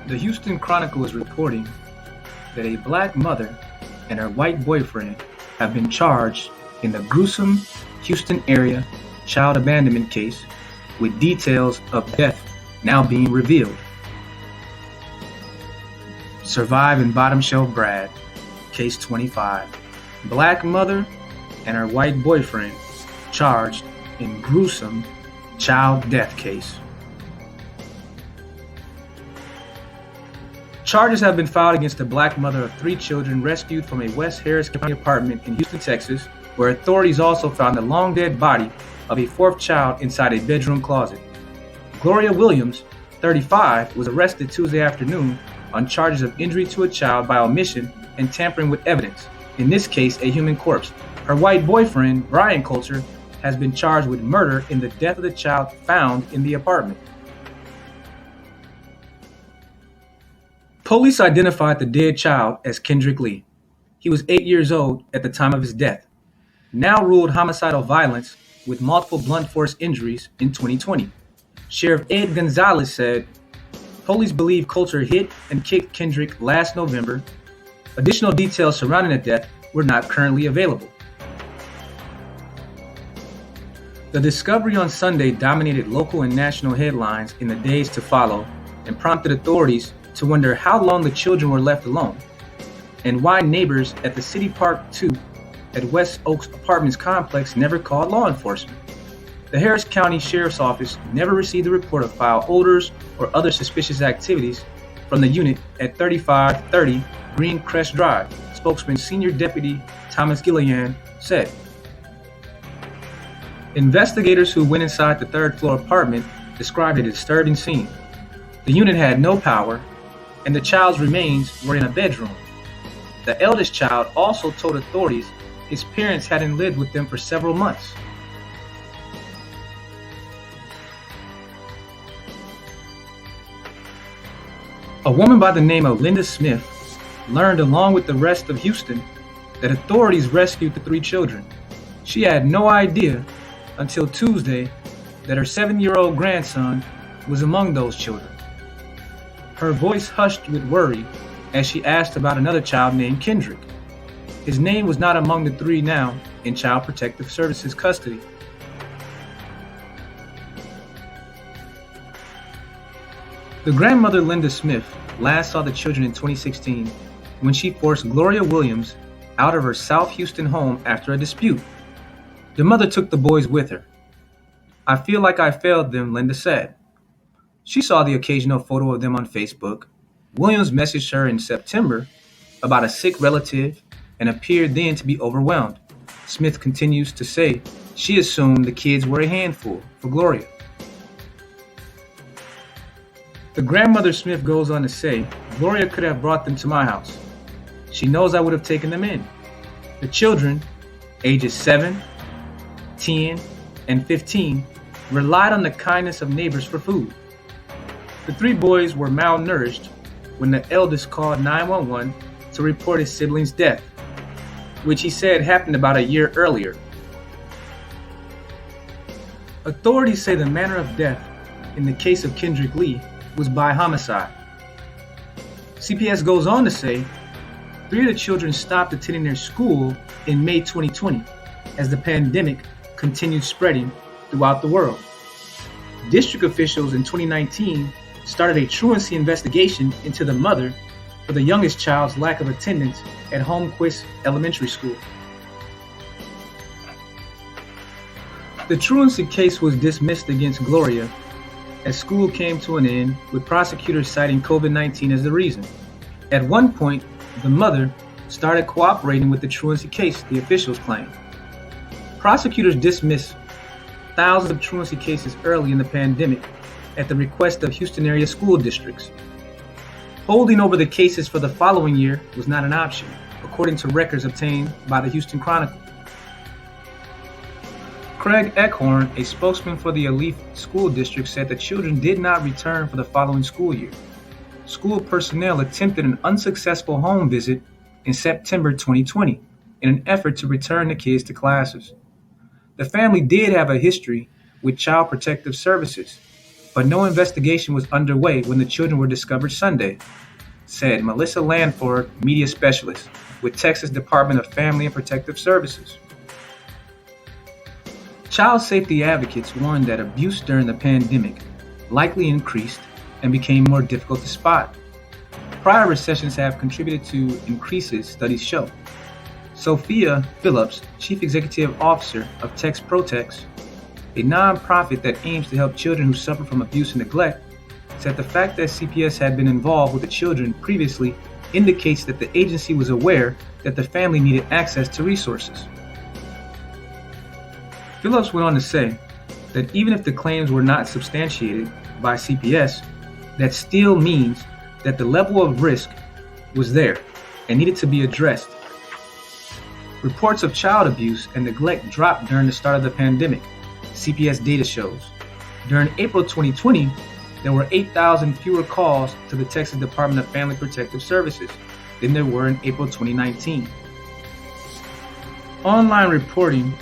The Houston Chronicle is reporting that a black mother and her white boyfriend have been charged in the gruesome Houston area child abandonment case, with details of death now being revealed. Survive in Bottom Shelf Brad, Case 25. Black mother and her white boyfriend charged in gruesome child death case. Charges have been filed against the black mother of 3 children rescued from a West Harris County apartment in Houston, Texas, where authorities also found the long-dead body of a 4th child inside a bedroom closet. Gloria Williams, 35, was arrested Tuesday afternoon on charges of injury to a child by omission and tampering with evidence, in this case a human corpse. Her white boyfriend, Ward Coulter, has been charged with murder in the death of the child found in the apartment. Police identified the dead child as Kendrick Lee. He was 8 years old at the time of his death, now ruled homicidal violence with multiple blunt force injuries in 2020. Sheriff Ed Gonzalez said, "Police believe Coulter hit and kicked Kendrick last November. Additional details surrounding the death were not currently available." The discovery on Sunday dominated local and national headlines in the days to follow and prompted authorities to wonder how long the children were left alone, and why neighbors at the City Park 2 at West Oaks Apartments complex never called law enforcement. The Harris County Sheriff's Office never received a report of foul odors or other suspicious activities from the unit at 3530 Green Crest Drive, spokesman Senior Deputy Thomas Gillian said. Investigators who went inside the 3rd-floor apartment described a disturbing scene. The unit had no power, and the child's remains were in a bedroom. The eldest child also told authorities his parents hadn't lived with them for several months. A woman by the name of Linda Smith learned, along with the rest of Houston, that authorities rescued the 3 children. She had no idea until Tuesday that her 7-year-old grandson was among those children. Her voice hushed with worry as she asked about another child named Kendrick. His name was not among the 3 now in Child Protective Services custody. The grandmother, Linda Smith, last saw the children in 2016 when she forced Gloria Williams out of her South Houston home after a dispute. The mother took the boys with her. "I feel like I failed them," Linda said. She saw the occasional photo of them on Facebook. Williams messaged her in September about a sick relative and appeared then to be overwhelmed. Smith continues to say she assumed the kids were a handful for Gloria. The grandmother Smith goes on to say, "Gloria could have brought them to my house. She knows I would have taken them in." The children, ages 7, 10, and 15, relied on the kindness of neighbors for food. The 3 boys were malnourished when the eldest called 911 to report his sibling's death, which he said happened about a year earlier. Authorities say the manner of death in the case of Kendrick Lee was by homicide. CPS goes on to say 3 of the children stopped attending their school in May 2020 as the pandemic continued spreading throughout the world. District officials in 2019 started a truancy investigation into the mother for the youngest child's lack of attendance at Holmquist Elementary School. The truancy case was dismissed against Gloria as school came to an end, with prosecutors citing COVID-19 as the reason. At one point, the mother started cooperating with the truancy case, the officials claimed. Prosecutors dismissed thousands of truancy cases early in the pandemic at the request of Houston area school districts. Holding over the cases for the following year was not an option, according to records obtained by the Houston Chronicle. Craig Eckhorn, a spokesman for the Alief School District, said the children did not return for the following school year. School personnel attempted an unsuccessful home visit in September 2020 in an effort to return the kids to classes. The family did have a history with Child Protective Services. but no investigation was underway when the children were discovered Sunday, said Melissa Lanford, media specialist with Texas Department of Family and Protective Services. Child safety advocates warned that abuse during the pandemic likely increased and became more difficult to spot. Prior recessions have contributed to increases, studies show. Sophia Phillips, Chief Executive Officer of Tex Protex, a nonprofit that aims to help children who suffer from abuse and neglect, said the fact that CPS had been involved with the children previously indicates that the agency was aware that the family needed access to resources. Phillips went on to say that even if the claims were not substantiated by CPS, that still means that the level of risk was there and needed to be addressed. Reports of child abuse and neglect dropped during the start of the pandemic, CPS data shows. During April 2020, there were 8,000 fewer calls to the Texas Department of Family Protective Services than there were in April 2019. Online reporting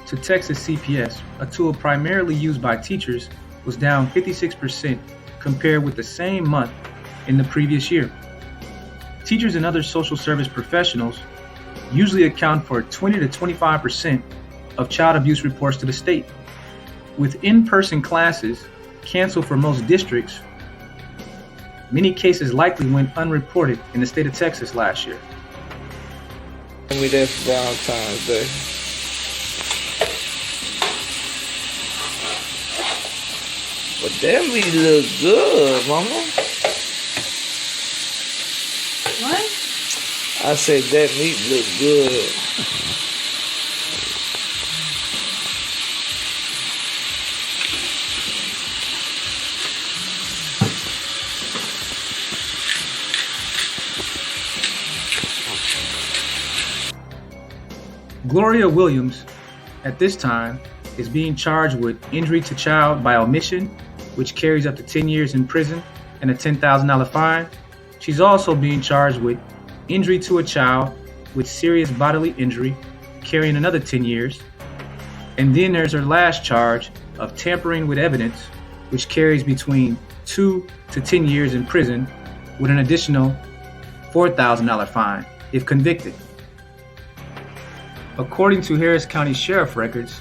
to Texas CPS, a tool primarily used by teachers, was down 56% compared with the same month in the previous year. Teachers and other social service professionals usually account for 20 to 25% of child abuse reports to the state. With in-person classes canceled for most districts, many cases likely went unreported in the state of Texas last year. We there for Valentine's Day. But that meat look good, mama. What? I said that meat look good. Gloria Williams, at this time, is being charged with injury to child by omission, which carries up to 10 years in prison and a $10,000 fine. She's also being charged with injury to a child with serious bodily injury, carrying another 10 years. And then there's her last charge of tampering with evidence, which carries between 2 to 10 years in prison with an additional $4,000 fine if convicted. According to Harris County Sheriff records,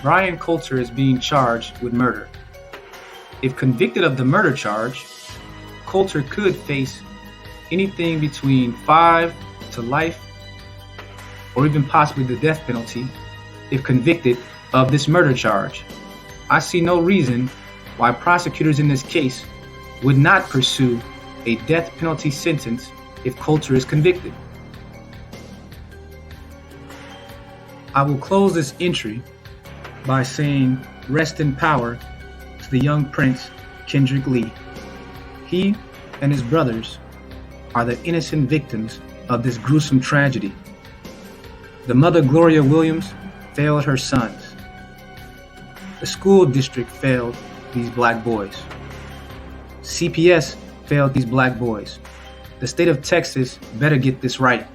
Ward Coulter is being charged with murder. If convicted of the murder charge, Coulter could face anything between 5 to life or even possibly the death penalty if convicted of this murder charge. I see no reason why prosecutors in this case would not pursue a death penalty sentence if Coulter is convicted. I will close this entry by saying rest in power to the young prince, Kendrick Lee. He and his brothers are the innocent victims of this gruesome tragedy. The mother, Gloria Williams, failed her sons. The school district failed these black boys. CPS failed these black boys. The state of Texas better get this right.